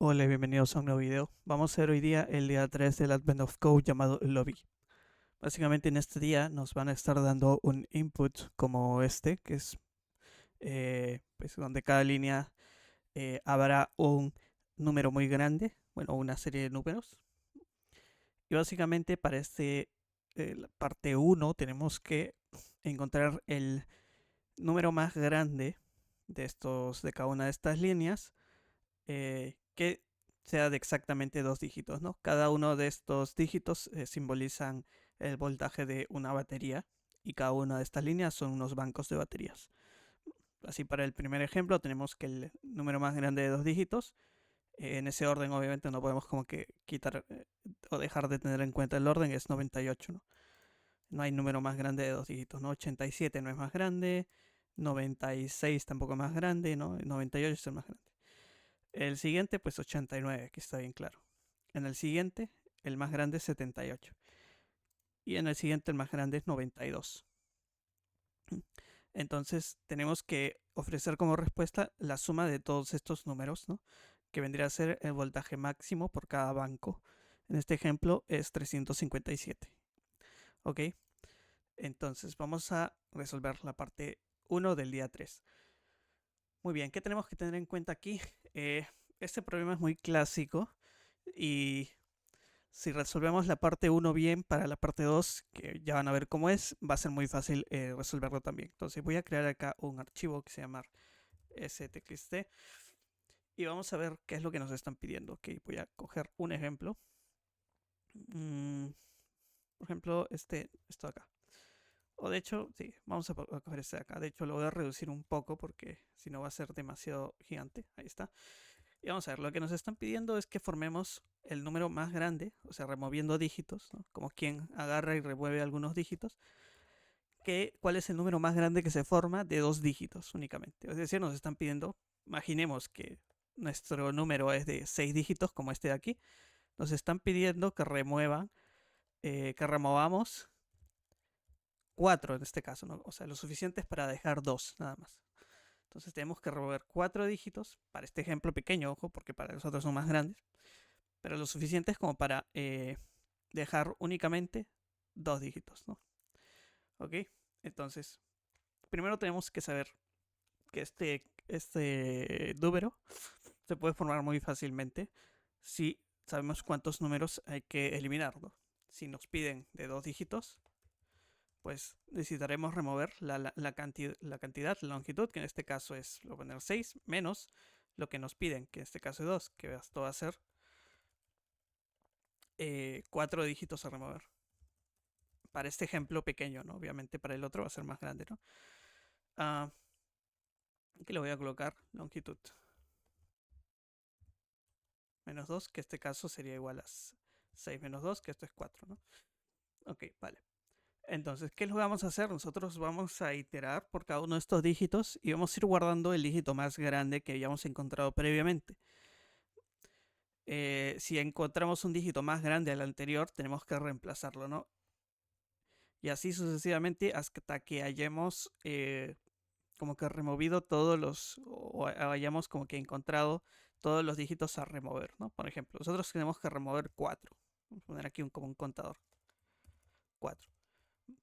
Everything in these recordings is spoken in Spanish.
Hola y bienvenidos a un nuevo video. Vamos a ver hoy día el día 3 del Advent of Code llamado Lobby. Básicamente en este día nos van a estar dando un input como este, que es pues donde cada línea habrá un número muy grande, bueno, una serie de números. Y básicamente para la parte 1 tenemos que encontrar el número más grande de cada una de estas líneas que sea de exactamente dos dígitos, ¿no? Cada uno de estos dígitos simbolizan el voltaje de una batería y cada una de estas líneas son unos bancos de baterías. Así para el primer ejemplo tenemos que el número más grande de dos dígitos, en ese orden obviamente no podemos como que quitar o dejar de tener en cuenta el orden, es 98, ¿no? No hay número más grande de dos dígitos, ¿no? 87 no es más grande, 96 tampoco es más grande, ¿no? 98 es el más grande. El siguiente, pues 89, aquí está bien claro. En el siguiente, el más grande es 78. Y en el siguiente, el más grande es 92. Entonces, tenemos que ofrecer como respuesta la suma de todos estos números, ¿no? Que vendría a ser el voltaje máximo por cada banco. En este ejemplo es 357. ¿Ok? Entonces, vamos a resolver la parte 1 del día 3. Muy bien, ¿qué tenemos que tener en cuenta aquí? Este problema es muy clásico y si resolvemos la parte 1 bien, para la parte 2, que ya van a ver cómo es, va a ser muy fácil resolverlo también. Entonces voy a crear acá un archivo que se llama stxt y vamos a ver qué es lo que nos están pidiendo. Ok, voy a coger un ejemplo. Por ejemplo, esto de acá. O de hecho, sí, vamos a coger este de acá. De hecho, lo voy a reducir un poco porque si no va a ser demasiado gigante. Ahí está. Y vamos a ver, lo que nos están pidiendo es que formemos el número más grande, o sea, removiendo dígitos, ¿no? Como quien agarra y remueve algunos dígitos, cuál es el número más grande que se forma de dos dígitos únicamente. Es decir, nos están pidiendo, imaginemos que nuestro número es de 6 dígitos, como este de aquí, nos están pidiendo que removamos 4 en este caso, ¿no? O sea, lo suficiente para dejar 2 nada más. Entonces tenemos que remover 4 dígitos, para este ejemplo pequeño, ojo, porque para los otros son más grandes, pero lo suficiente es como para dejar únicamente dos dígitos, ¿no? ¿Ok? Entonces, primero tenemos que saber que este número se puede formar muy fácilmente si sabemos cuántos números hay que eliminar, ¿no? Si nos piden de dos dígitos, pues necesitaremos remover la cantidad, la longitud, que en este caso es, lo voy a poner 6, menos lo que nos piden, que en este caso es 2, que esto va a ser 4 dígitos a remover. Para este ejemplo pequeño, ¿no? Obviamente para el otro va a ser más grande, ¿no? Aquí le voy a colocar longitud menos 2, que en este caso sería igual a 6 menos 2, que esto es 4, ¿no? Ok, vale. Entonces, ¿qué es lo que vamos a hacer? Nosotros vamos a iterar por cada uno de estos dígitos y vamos a ir guardando el dígito más grande que hayamos encontrado previamente. Si encontramos un dígito más grande al anterior, tenemos que reemplazarlo, ¿no? Y así sucesivamente hasta que hayamos como que removido todos o hayamos como que encontrado todos los dígitos a remover, ¿no? Por ejemplo, nosotros tenemos que remover 4. Vamos a poner aquí como un contador. 4.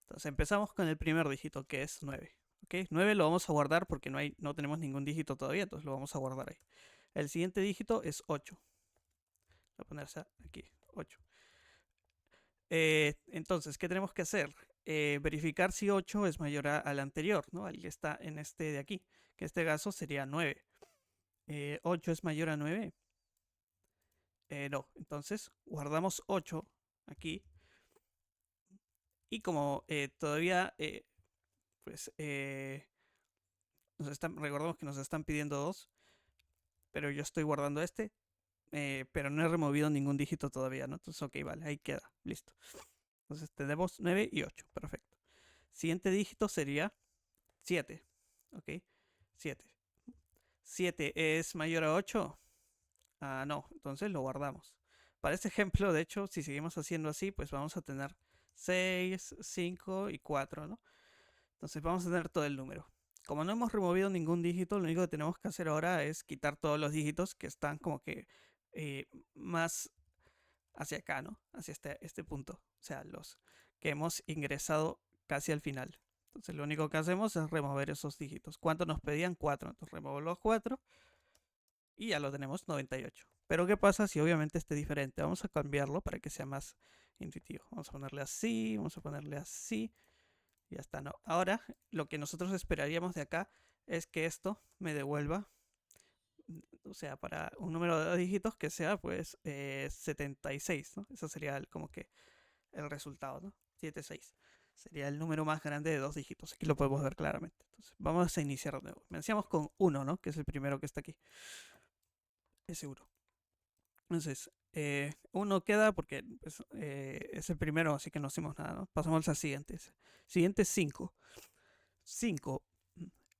Entonces empezamos con el primer dígito, que es 9. ¿Ok? 9 lo vamos a guardar porque no tenemos ningún dígito todavía, entonces lo vamos a guardar ahí. El siguiente dígito es 8. Voy a ponerse aquí, 8. Entonces, ¿qué tenemos que hacer? Verificar si 8 es mayor al anterior, ¿no? Al que está en este de aquí, que en este caso sería 9. 8 es mayor a 9. No, entonces guardamos 8 aquí. Y como todavía, pues, recordemos que nos están pidiendo 2, pero yo estoy guardando pero no he removido ningún dígito todavía, ¿no? Entonces, ok, vale, ahí queda, listo. Entonces tenemos 9 y 8, perfecto. Siguiente dígito sería 7, ok, 7. 7 es mayor a 8. No, entonces lo guardamos. Para este ejemplo, de hecho, si seguimos haciendo así, pues vamos a tener 6, 5 y 4, ¿no? Entonces vamos a tener todo el número. Como no hemos removido ningún dígito, lo único que tenemos que hacer ahora es quitar todos los dígitos que están como que más hacia acá, ¿no? Hacia este punto. O sea, los que hemos ingresado casi al final. Entonces lo único que hacemos es remover esos dígitos. ¿Cuánto nos pedían? 4. Entonces removo los 4 y ya lo tenemos 98. Pero ¿qué pasa si obviamente esté diferente? Vamos a cambiarlo para que sea más intuitivo. Vamos a ponerle así, vamos a ponerle así. Y ya está, ¿no? Ahora lo que nosotros esperaríamos de acá es que esto me devuelva, o sea, para un número de dígitos que sea pues 76, ¿no? Eso sería como que el resultado, ¿no? 76. Sería el número más grande de 2 dígitos. Aquí lo podemos ver claramente. Entonces, vamos a iniciar de nuevo. Iniciamos con 1, ¿no? Que es el primero que está aquí. Ese 1. Entonces, 1 queda porque pues, es el primero, así que no hacemos nada, ¿no? Pasamos al siguiente. Siguiente 5. 5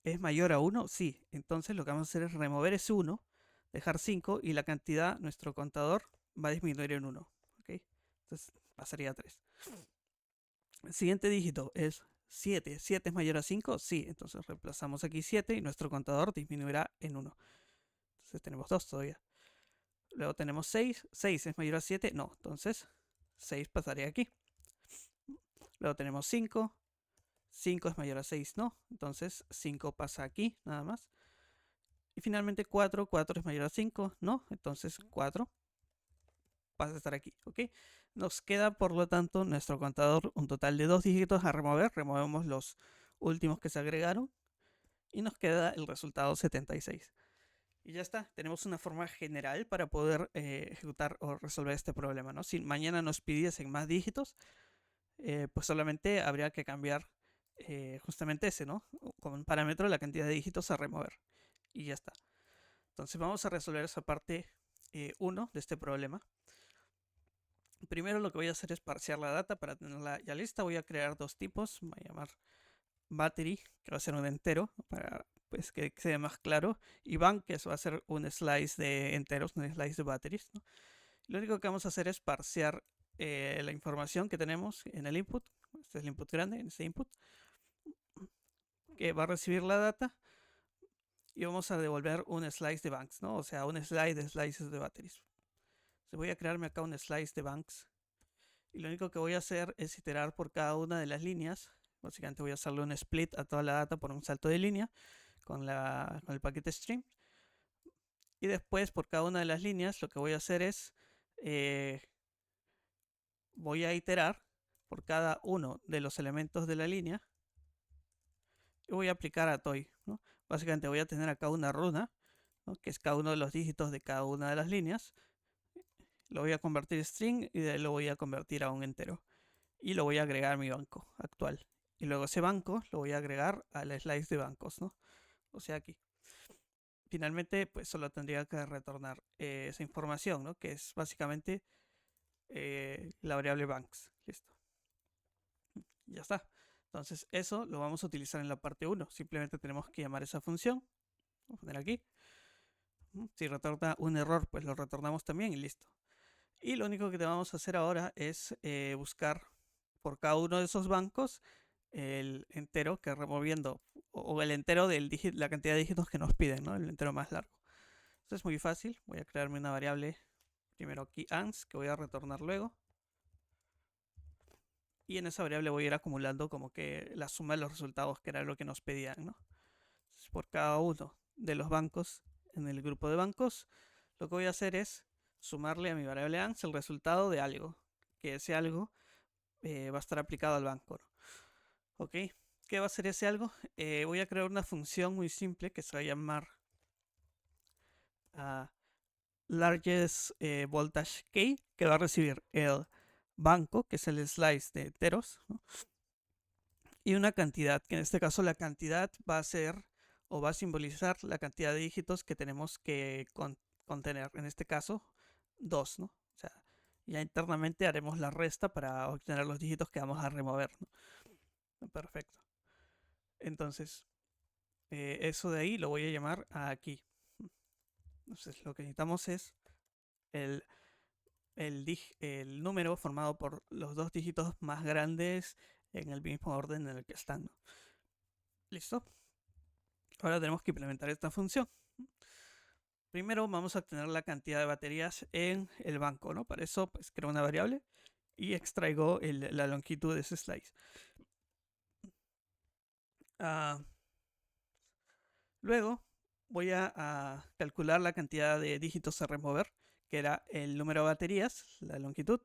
es mayor a 1, sí. Entonces lo que vamos a hacer es remover ese 1, dejar 5 y la cantidad, nuestro contador, va a disminuir en 1. ¿Ok? Entonces pasaría a 3. El siguiente dígito es 7. ¿7 es mayor a 5? Sí. Entonces reemplazamos aquí 7 y nuestro contador disminuirá en 1. Entonces tenemos 2 todavía. Luego tenemos 6. ¿6 es mayor a 7? No. Entonces 6 pasaría aquí. Luego tenemos 5. 5 es mayor a 6, no. Entonces 5 pasa aquí, nada más. Y finalmente 4. 4 es mayor a 5, no. Entonces 4 pasa a estar aquí, ¿ok? Nos queda, por lo tanto, nuestro contador un total de 2 dígitos a remover. Removemos los últimos que se agregaron y nos queda el resultado 76. Y ya está, tenemos una forma general para poder ejecutar o resolver este problema, ¿no? Si mañana nos pidiesen más dígitos, pues solamente habría que cambiar justamente ese, ¿no? Como un parámetro la cantidad de dígitos a remover. Y ya está. Entonces vamos a resolver esa parte 1 de este problema. Primero lo que voy a hacer es parsear la data para tenerla ya lista. Voy a crear 2 tipos. Voy a llamar battery, que va a ser un entero, para pues, que sea más claro. Y bank, que eso va a ser un slice de enteros, un slice de batteries, ¿no? Lo único que vamos a hacer es parsear la información que tenemos en el input. Este es el input grande, en este input, que va a recibir la data. Y vamos a devolver un slice de banks, ¿no? O sea, un slice de slices de batteries. Entonces voy a crearme acá un slice de banks. Y lo único que voy a hacer es iterar por cada una de las líneas. Básicamente voy a hacerle un split a toda la data por un salto de línea con el paquete stream. Y después por cada una de las líneas lo que voy a hacer es voy a iterar por cada uno de los elementos de la línea y voy a aplicar a toy, ¿no? Básicamente voy a tener acá una runa, ¿no? Que es cada uno de los dígitos de cada una de las líneas. Lo voy a convertir en string y de ahí lo voy a convertir a un entero. Y lo voy a agregar a mi banco actual. Y luego ese banco lo voy a agregar al slice de bancos, ¿no? O sea, aquí. Finalmente, pues solo tendría que retornar esa información, ¿no? Que es básicamente la variable banks. Listo. Ya está. Entonces, eso lo vamos a utilizar en la parte 1. Simplemente tenemos que llamar esa función. Vamos a poner aquí. Si retorna un error, pues lo retornamos también y listo. Y lo único que te vamos a hacer ahora es buscar por cada uno de esos bancos el entero que removiendo, o el entero de la cantidad de dígitos que nos piden, ¿no? El entero más largo. Esto es muy fácil. Voy a crearme una variable, primero aquí ans, que voy a retornar luego. Y en esa variable voy a ir acumulando como que la suma de los resultados, que era lo que nos pedían, ¿no? Entonces, por cada uno de los bancos en el grupo de bancos, lo que voy a hacer es sumarle a mi variable ans el resultado de algo, que ese algo va a estar aplicado al banco, ¿no? ¿Ok? ¿Qué va a ser ese algo? Voy a crear una función muy simple que se va a llamar largest voltage key, que va a recibir el banco, que es el slice de enteros, ¿no? Y una cantidad, que en este caso la cantidad va a ser o va a simbolizar la cantidad de dígitos que tenemos que contener. En este caso, 2, ¿no? O sea, ya internamente haremos la resta para obtener los dígitos que vamos a remover, ¿no? Perfecto. Entonces, eso de ahí lo voy a llamar a aquí. Entonces, lo que necesitamos es el, el número formado por los 2 dígitos más grandes en el mismo orden en el que están, ¿no? ¿Listo? Ahora tenemos que implementar esta función. primero vamos a obtener la cantidad de baterías en el banco, ¿no? Para eso, pues creo una variable y extraigo la longitud de ese slice. Luego voy a calcular la cantidad de dígitos a remover, que era el número de baterías, la longitud,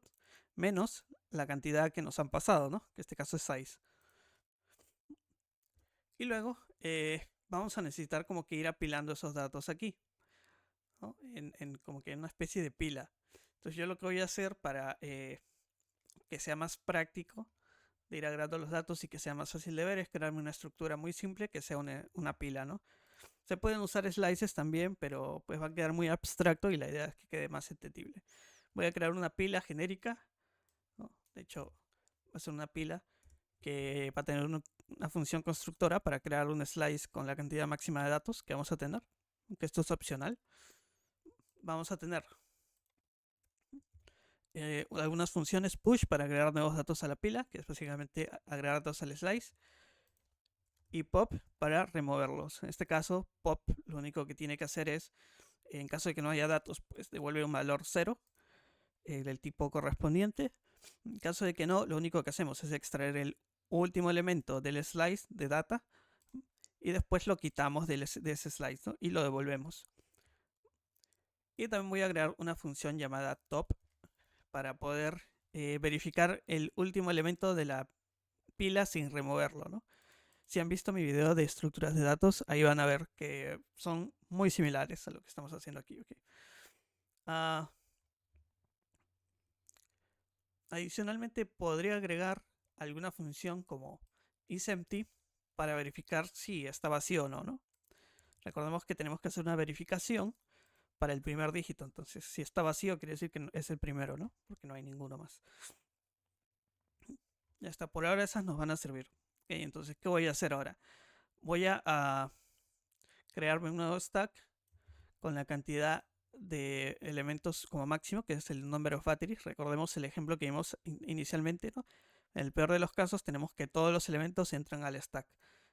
menos la cantidad que nos han pasado, ¿no? Que en este caso es 6. Y luego vamos a necesitar como que ir apilando esos datos aquí, ¿no? Como que en una especie de pila. Entonces yo lo que voy a hacer para que sea más práctico de ir agregando los datos y que sea más fácil de ver es crearme una estructura muy simple que sea una pila, ¿no? Se pueden usar slices también, pero pues va a quedar muy abstracto y la idea es que quede más entendible. Voy a crear una pila genérica, ¿no? De hecho, va a ser una pila que va a tener una función constructora para crear un slice con la cantidad máxima de datos que vamos a tener, aunque esto es opcional. Vamos a tener algunas funciones push para agregar nuevos datos a la pila, que es básicamente agregar datos al slice, y pop para removerlos. En este caso, pop lo único que tiene que hacer es, en caso de que no haya datos, pues devuelve un valor 0 del tipo correspondiente. En caso de que no, lo único que hacemos es extraer el último elemento del slice de data y después lo quitamos de ese slice, ¿no? Y lo devolvemos. Y también voy a agregar una función llamada top para poder verificar el último elemento de la pila sin removerlo, ¿no? Si han visto mi video de estructuras de datos, ahí van a ver que son muy similares a lo que estamos haciendo aquí. ¿Okay? Adicionalmente, podría agregar alguna función como isEmpty para verificar si está vacío o no, ¿no? Recordemos que tenemos que hacer una verificación para el primer dígito. Entonces, si está vacío, quiere decir que es el primero, ¿no? Porque no hay ninguno más. Ya está, por ahora esas nos van a servir. Okay, entonces, ¿qué voy a hacer ahora? Voy a crearme un nuevo stack con la cantidad de elementos como máximo, que es el number of batteries. Recordemos el ejemplo que vimos inicialmente, ¿no? En el peor de los casos tenemos que todos los elementos entran al stack.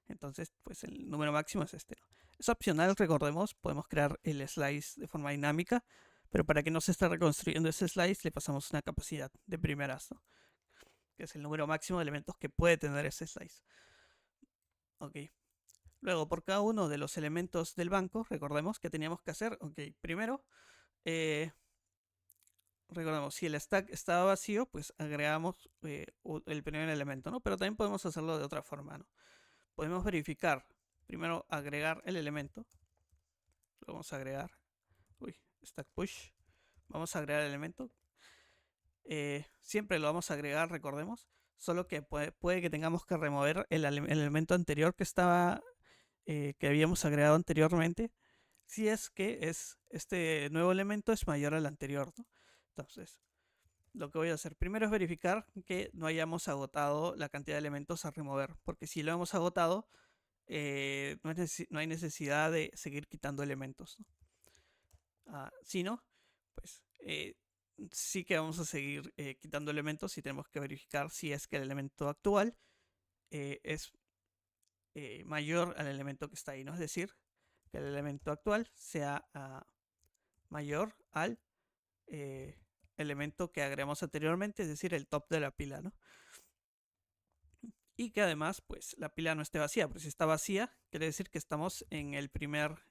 Entonces, pues el número máximo es este, ¿no? Es opcional, recordemos, podemos crear el slice de forma dinámica, pero para que no se esté reconstruyendo ese slice le pasamos una capacidad de primeras, ¿no? Que es el número máximo de elementos que puede tener ese slice. Ok. Luego, por cada uno de los elementos del banco, recordemos que teníamos que hacer, ok, primero, recordemos, si el stack estaba vacío, pues agregamos el primer elemento, ¿no? Pero también podemos hacerlo de otra forma, ¿no? Podemos verificar, primero agregar el elemento, lo vamos a agregar, stack push, vamos a agregar el elemento, siempre lo vamos a agregar, recordemos, solo que puede que tengamos que remover el elemento anterior que estaba, que habíamos agregado anteriormente, si es que este nuevo elemento es mayor al anterior, ¿no? Entonces, lo que voy a hacer primero es verificar que no hayamos agotado la cantidad de elementos a remover, porque si lo hemos agotado, no hay necesidad de seguir quitando elementos, ¿no? Si no, pues sí que vamos a seguir quitando elementos y tenemos que verificar si es que el elemento actual es mayor al elemento que está ahí, ¿no? Es decir, que el elemento actual sea mayor al elemento que agregamos anteriormente, es decir, el top de la pila, ¿no? Y que además, pues, la pila no esté vacía, porque si está vacía, quiere decir que estamos en el primer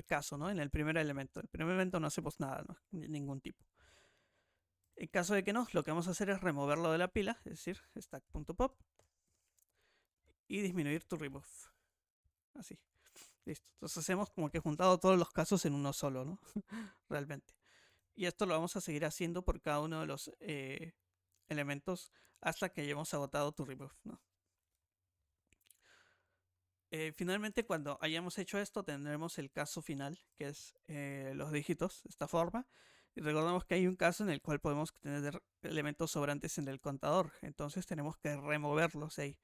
caso, ¿no? En el primer elemento. En el primer elemento no hacemos nada, ¿no? Ningún tipo. En caso de que no, lo que vamos a hacer es removerlo de la pila, es decir, stack.pop y disminuir to remove. Así. Listo. Entonces hacemos como que juntado todos los casos en uno solo, ¿no? Realmente. Y esto lo vamos a seguir haciendo por cada uno de los elementos hasta que hayamos agotado to remove, ¿no? Finalmente, cuando hayamos hecho esto, tendremos el caso final, que es los dígitos de esta forma. Y recordemos que hay un caso en el cual podemos tener elementos sobrantes en el contador. Entonces tenemos que removerlos ahí,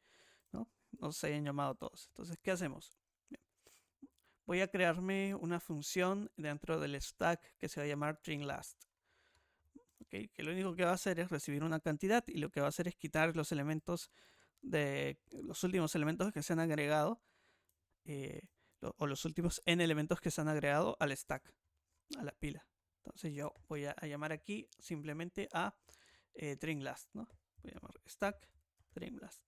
¿no? No se hayan llamado todos. Entonces, ¿qué hacemos? Bien. Voy a crearme una función dentro del stack que se va a llamar TrimLast. ¿Okay? Que lo único que va a hacer es recibir una cantidad y lo que va a hacer es quitar los elementos de los últimos elementos que se han agregado, o los últimos n elementos que se han agregado al stack, a la pila. Entonces yo voy a llamar aquí simplemente a TrimLast, ¿no? Voy a llamar stack TrimLast.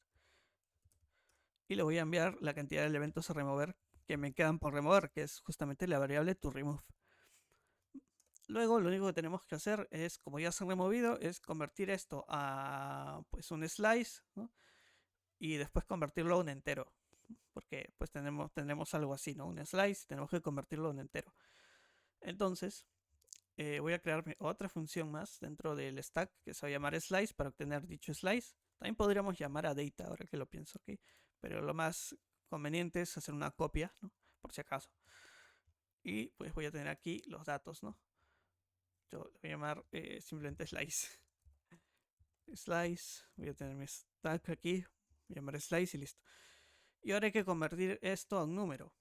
Y le voy a enviar la cantidad de elementos a remover que me quedan por remover, que es justamente la variable toRemove. Luego lo único que tenemos que hacer es, como ya se ha removido, es convertir esto a pues un slice, ¿no? Y después convertirlo a un entero, porque pues tendremos algo así, ¿no? Un slice, tenemos que convertirlo a un entero. Entonces voy a crear otra función más dentro del stack que se va a llamar slice para obtener dicho slice. También podríamos llamar a data, ahora que lo pienso, ¿ok? Pero lo más conveniente es hacer una copia, ¿no? Por si acaso. Y pues voy a tener aquí los datos, ¿no? Yo le voy a llamar simplemente slice. Slice, voy a tener mi stack aquí, voy a llamar slice y listo. Y ahora hay que convertir esto a un número.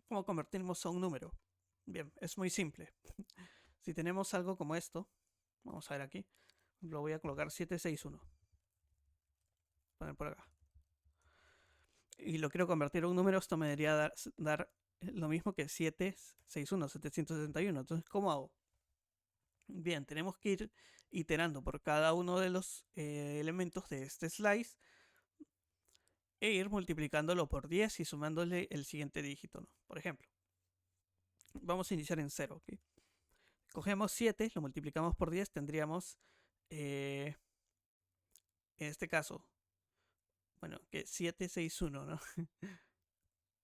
¿Cómo convertimos a un número? Bien, es muy simple. Si tenemos algo como esto, vamos a ver aquí, lo voy a colocar 761. Poner por acá. Y lo quiero convertir a un número, esto me debería dar lo mismo que 761, 761. Entonces, ¿cómo hago? Bien, tenemos que ir iterando por cada uno de los elementos de este slice e ir multiplicándolo por 10 y sumándole el siguiente dígito, ¿no? Por ejemplo, vamos a iniciar en 0, ¿ok? Cogemos 7, lo multiplicamos por 10, tendríamos, en este caso, bueno, que 761, ¿no?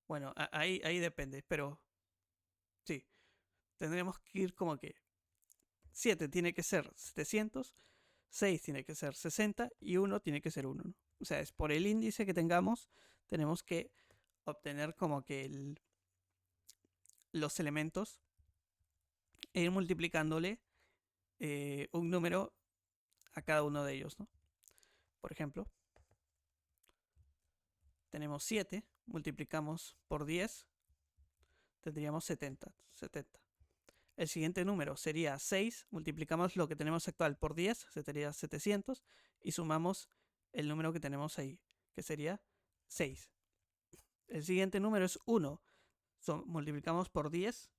Bueno, ahí depende, pero sí, tendríamos que ir como que 7 tiene que ser 700, 6 tiene que ser 60 y 1 tiene que ser 1, ¿no? O sea, es por el índice que tengamos, tenemos que obtener como que los elementos e ir multiplicándole un número a cada uno de ellos, ¿no? Por ejemplo, tenemos 7, multiplicamos por 10, tendríamos 70. El siguiente número sería 6, multiplicamos lo que tenemos actual por 10, sería 700, y sumamos el número que tenemos ahí, que sería 6. El siguiente número es 1, multiplicamos por 10,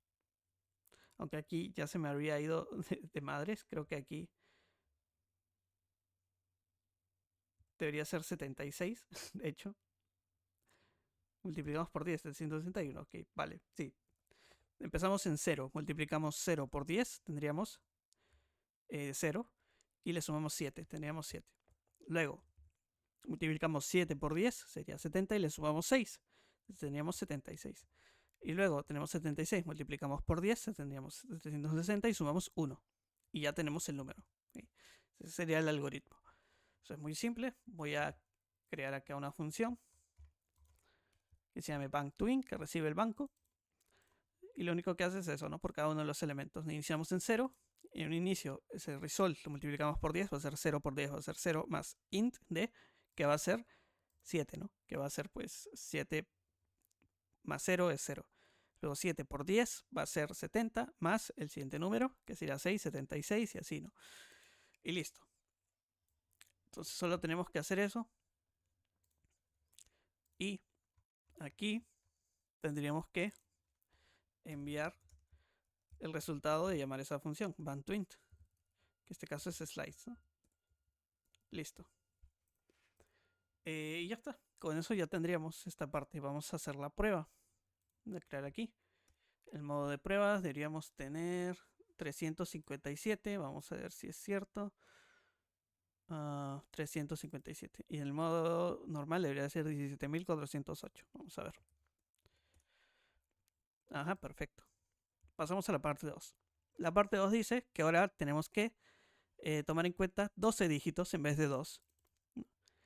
aunque aquí ya se me había ido de madres, creo que aquí debería ser 76, de hecho. Multiplicamos por 10, 161, ok, vale, sí. Empezamos en 0, multiplicamos 0 por 10, tendríamos 0, y le sumamos 7, tendríamos 7. Luego, multiplicamos 7 por 10, sería 70, y le sumamos 6, tendríamos 76. Y luego tenemos 76, multiplicamos por 10, tendríamos 760 y sumamos 1. Y ya tenemos el número. ¿Sí? Ese sería el algoritmo. Eso es muy simple. Voy a crear acá una función que se llame bankToIn, que recibe el banco. Y lo único que hace es eso, ¿no? Por cada uno de los elementos. Iniciamos en 0. Y en un inicio, ese result lo multiplicamos por 10, va a ser 0 por 10, va a ser 0 más int d, que va a ser 7, ¿no? Que va a ser pues 7 más 0 es 0. Luego 7 por 10 va a ser 70 más el siguiente número, que será 6, 76 y así, ¿no? Y listo. Entonces solo tenemos que hacer eso. Y aquí tendríamos que enviar el resultado de llamar esa función, banToInt, que en este caso es slice, ¿no? Listo. Y ya está. Con eso ya tendríamos esta parte. Vamos a hacer la prueba. Voy a crear aquí. El modo de pruebas deberíamos tener 357. Vamos a ver si es cierto. 357. Y en el modo normal debería ser 17.408. Vamos a ver. Ajá, perfecto. Pasamos a la parte 2. La parte 2 dice que ahora tenemos que tomar en cuenta 12 dígitos en vez de 2.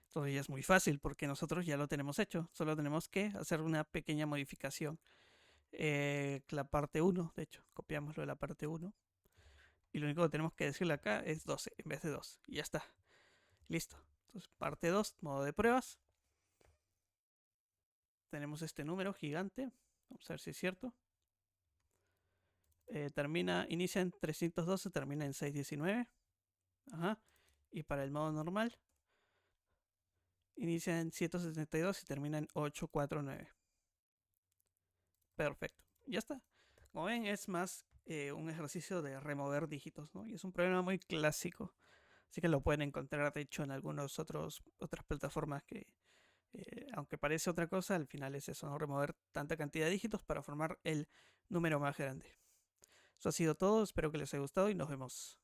Entonces ya es muy fácil porque nosotros ya lo tenemos hecho. Solo tenemos que hacer una pequeña modificación. La parte 1, de hecho, copiámoslo de la parte 1. Y lo único que tenemos que decirle acá es 12 en vez de 2. Y ya está. Listo. Entonces, parte 2, modo de pruebas. Tenemos este número gigante. Vamos a ver si es cierto. Inicia en 312, termina en 619. Ajá. Y para el modo normal, inicia en 172 y termina en 849. Perfecto. Ya está. Como ven, es más un ejercicio de remover dígitos, ¿no? Y es un problema muy clásico. Así que lo pueden encontrar, de hecho, en algunas otras plataformas que, aunque parece otra cosa, al final es eso, ¿no? Remover tanta cantidad de dígitos para formar el número más grande. Eso ha sido todo, espero que les haya gustado y nos vemos.